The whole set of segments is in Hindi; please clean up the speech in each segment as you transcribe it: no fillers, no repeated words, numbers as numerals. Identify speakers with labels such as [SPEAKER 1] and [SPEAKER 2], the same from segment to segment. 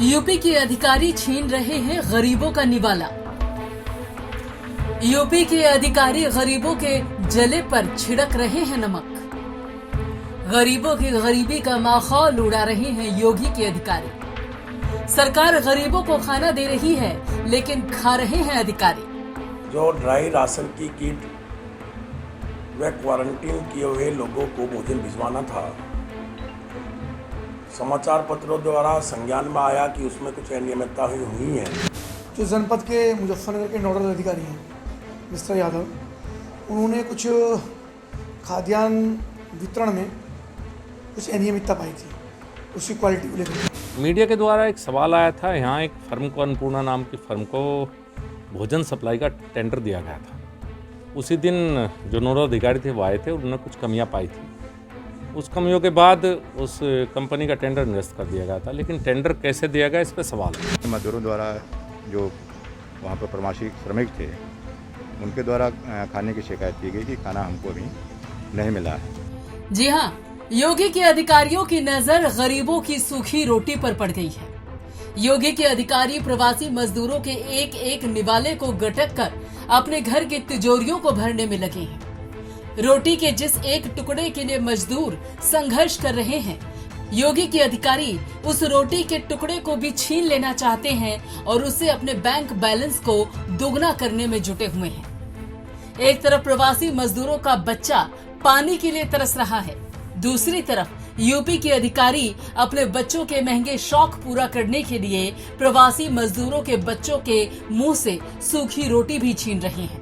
[SPEAKER 1] यूपी के अधिकारी छीन रहे हैं गरीबों का निवाला। यूपी के अधिकारी गरीबों के जले पर छिड़क रहे हैं नमक। गरीबों की गरीबी का माहौल उड़ा रहे हैं योगी के अधिकारी। सरकार गरीबों को खाना दे रही है, लेकिन खा रहे हैं अधिकारी।
[SPEAKER 2] जो ड्राई राशन की किट व क्वारंटीन किए हुए लोगों को भोजन भिजवाना था, समाचार पत्रों द्वारा संज्ञान में आया कि उसमें कुछ अनियमितता हुई है।
[SPEAKER 3] जो जनपद के मुजफ्फरनगर के नोडल अधिकारी हैं मिस्टर यादव, उन्होंने कुछ खाद्यान्न वितरण में कुछ अनियमितता पाई थी, उसकी क्वालिटी को लेकर।
[SPEAKER 4] मीडिया के द्वारा एक सवाल आया था, यहाँ एक फर्म को, अन्नपूर्णा नाम की फर्म को भोजन सप्लाई का टेंडर दिया गया था। उसी दिन जो नोडल अधिकारी थे वो आए थे, उन्होंने कुछ कमियां पाई थी। उस कमियों के बाद उस कंपनी का टेंडर निरस्त कर दिया गया था, लेकिन टेंडर कैसे दिया गया इस पर सवाल है।
[SPEAKER 5] मजदूरों द्वारा जो वहाँ पर प्रवासी श्रमिक थे, उनके द्वारा खाने की शिकायत की गई कि खाना हमको अभी नहीं मिला है।
[SPEAKER 1] जी हाँ, योगी के अधिकारियों की नजर गरीबों की सूखी रोटी पर पड़ गई है। योगी के अधिकारी प्रवासी मजदूरों के एक एक निवाले को गटक कर अपने घर की तिजोरियों को भरने में लगे हैं। रोटी के जिस एक टुकड़े के लिए मजदूर संघर्ष कर रहे हैं, योगी के अधिकारी उस रोटी के टुकड़े को भी छीन लेना चाहते हैं और उसे अपने बैंक बैलेंस को दोगुना करने में जुटे हुए हैं। एक तरफ प्रवासी मजदूरों का बच्चा पानी के लिए तरस रहा है, दूसरी तरफ यूपी के अधिकारी अपने बच्चों के महंगे शौक पूरा करने के लिए प्रवासी मजदूरों के बच्चों के मुंह से सूखी रोटी भी छीन रहे हैं।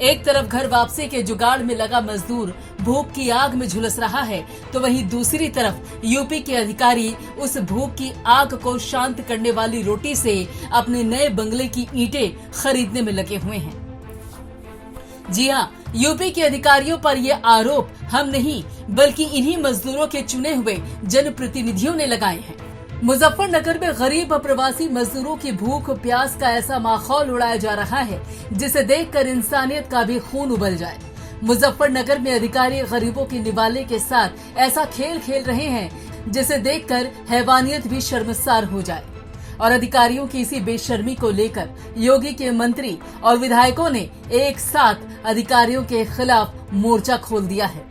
[SPEAKER 1] एक तरफ घर वापसी के जुगाड़ में लगा मजदूर भूख की आग में झुलस रहा है, तो वहीं दूसरी तरफ यूपी के अधिकारी उस भूख की आग को शांत करने वाली रोटी से अपने नए बंगले की ईंटें खरीदने में लगे हुए हैं। जी हाँ, यूपी के अधिकारियों पर यह आरोप हम नहीं बल्कि इन्हीं मजदूरों के चुने हुए जनप्रतिनिधियों ने लगाए हैं। मुजफ्फरनगर में गरीब प्रवासी मजदूरों की भूख प्यास का ऐसा माहौल उड़ाया जा रहा है, जिसे देखकर इंसानियत का भी खून उबल जाए। मुजफ्फरनगर में अधिकारी गरीबों के निवाले के साथ ऐसा खेल खेल रहे हैं, जिसे देखकर हैवानियत भी शर्मसार हो जाए। और अधिकारियों की इसी बेशर्मी को लेकर योगी के मंत्री और विधायकों ने एक साथ अधिकारियों के खिलाफ मोर्चा खोल दिया है।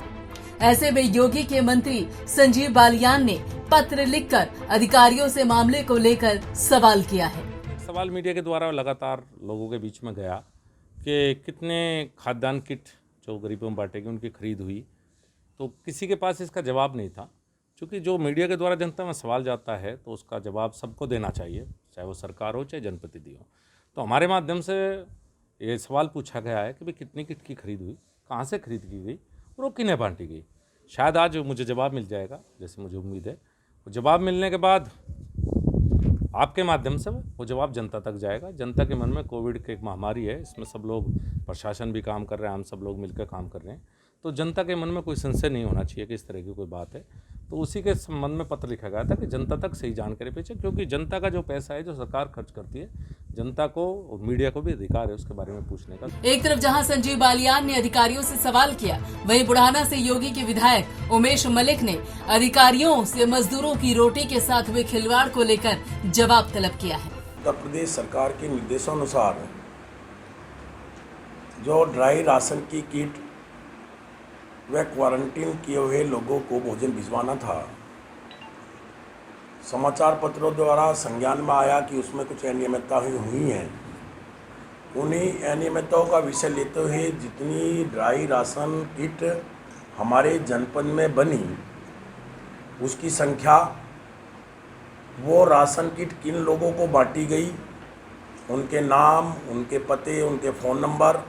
[SPEAKER 1] ऐसे में योगी के मंत्री संजीव बालियान ने पत्र लिखकर अधिकारियों से मामले को लेकर सवाल किया है।
[SPEAKER 4] सवाल मीडिया के द्वारा लगातार लोगों के बीच में गया कि कितने खाद्यान्न किट जो गरीबों में बांटे गए उनकी खरीद हुई, तो किसी के पास इसका जवाब नहीं था। क्योंकि जो मीडिया के द्वारा जनता में सवाल जाता है तो उसका जवाब सबको देना चाहिए, चाहे वो सरकार हो चाहे जनप्रतिनिधि हो। तो हमारे माध्यम से ये सवाल पूछा गया है कि भाई कितनी किट की खरीद हुई, कहाँ से खरीद की गई और वो किन्हें बांटी गई। शायद आज मुझे जवाब मिल जाएगा, जैसे मुझे उम्मीद है। जवाब मिलने के बाद आपके माध्यम से वो जवाब जनता तक जाएगा। जनता के मन में कोविड की एक महामारी है, इसमें सब लोग, प्रशासन भी काम कर रहे हैं, हम सब लोग मिलकर काम कर रहे हैं, तो जनता के मन में कोई संशय नहीं होना चाहिए कि इस तरह की कोई बात है। तो उसी के संबंध में पत्र लिखा गया था कि जनता तक सही जानकारी पहुंचे, क्योंकि जनता का जो पैसा है जो सरकार खर्च करती है, जनता को और मीडिया को भी अधिकार है उसके बारे में पूछने का।
[SPEAKER 1] एक तरफ जहां संजीव बालियान ने अधिकारियों से सवाल किया, वहीं बुढ़ाना से योगी के विधायक उमेश मलिक ने अधिकारियों से मजदूरों की रोटी के साथ हुए खिलवाड़ को लेकर जवाब तलब किया है।
[SPEAKER 2] उत्तर प्रदेश सरकार के निर्देशानुसार जो ड्राई राशन की किट व क्वारंटीन किए हुए लोगों को भोजन भिजवाना था, समाचार पत्रों द्वारा संज्ञान में आया कि उसमें कुछ अनियमितता हुई है। उन्हीं अनियमितताओं का विषय लेते हुए जितनी ड्राई राशन किट हमारे जनपद में बनी, उसकी संख्या, वो राशन किट किन लोगों को बांटी गई, उनके नाम, उनके पते, उनके फ़ोन नंबर,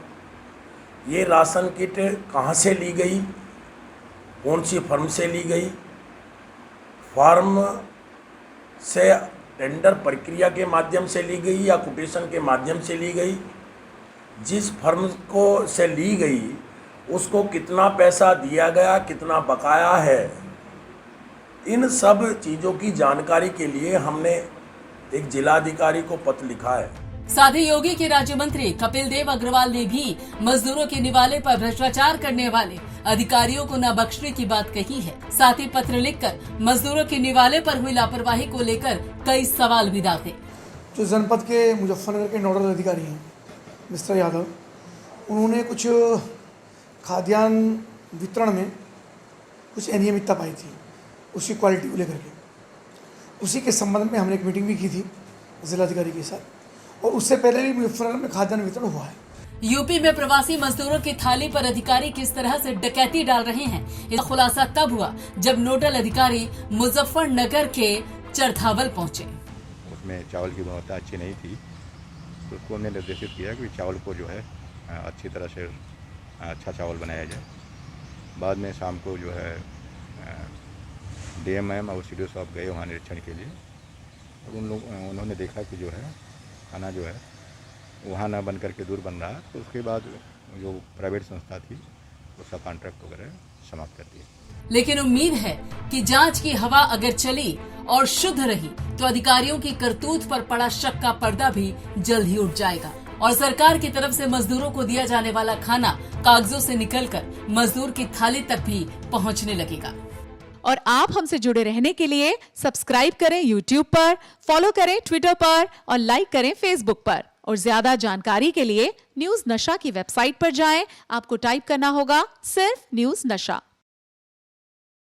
[SPEAKER 2] ये राशन किट कहाँ से ली गई, कौन सी फर्म से ली गई, फर्म से टेंडर प्रक्रिया के माध्यम से ली गई या कोटेशन के माध्यम से ली गई, जिस फर्म को से ली गई उसको कितना पैसा दिया गया, कितना बकाया है, इन सब चीज़ों की जानकारी के लिए हमने एक जिलाधिकारी को पत्र लिखा है।
[SPEAKER 1] साथ ही योगी के राज्य मंत्री कपिल देव अग्रवाल ने भी मजदूरों के निवाले पर भ्रष्टाचार करने वाले अधिकारियों को न बख्शने की बात कही है। साथ ही पत्र लिखकर मजदूरों के निवाले पर हुई लापरवाही को लेकर कई सवाल भी दागे।
[SPEAKER 3] जो जनपद के मुजफ्फरनगर के नोडल अधिकारी हैं मिस्टर यादव, उन्होंने कुछ खाद्यान्न वितरण में कुछ अनियमितता पाई थी, उसकी क्वालिटी को लेकर के। उसी के संबंध में हमने एक मीटिंग भी की थी जिलाधिकारी के साथ, और उससे पहले भी मुजफ्फरनगर में खाद्यान्न वितरण हुआ है।
[SPEAKER 1] यूपी में प्रवासी मजदूरों की थाली पर अधिकारी किस तरह से डकैती डाल रहे हैं, इसका खुलासा तब हुआ जब नोडल अधिकारी मुजफ्फरनगर के चरथावल पहुंचे।
[SPEAKER 5] उसमें चावल की गुणवत्ता अच्छी नहीं थी, तो उसको हमने निर्देशित किया कि चावल को जो है अच्छी तरह से अच्छा चावल बनाया जाए। बाद में शाम को जो है डीएम और सीडीओ साहब गए वहाँ निरीक्षण के लिए, और उन्होंने देखा कि जो है खाना जो है वहाँ ना बन करके दूर बन रहा, तो उसके बाद जो प्राइवेट संस्था थी उसका कॉन्ट्रैक्ट वगैरह समाप्त कर दिया।
[SPEAKER 1] लेकिन उम्मीद है कि जांच की हवा अगर चली और शुद्ध रही तो अधिकारियों की करतूत पर पड़ा शक का पर्दा भी जल्द ही उठ जाएगा और सरकार की तरफ से मजदूरों को दिया जाने वाला खाना कागजों से निकलकर मजदूर की थाली तक भी पहुंचने लगेगा।
[SPEAKER 6] और आप हमसे जुड़े रहने के लिए सब्सक्राइब करें YouTube पर, फॉलो करें Twitter पर और लाइक करें Facebook पर। और ज्यादा जानकारी के लिए न्यूज नशा की वेबसाइट पर जाएं। आपको टाइप करना होगा सिर्फ न्यूज नशा।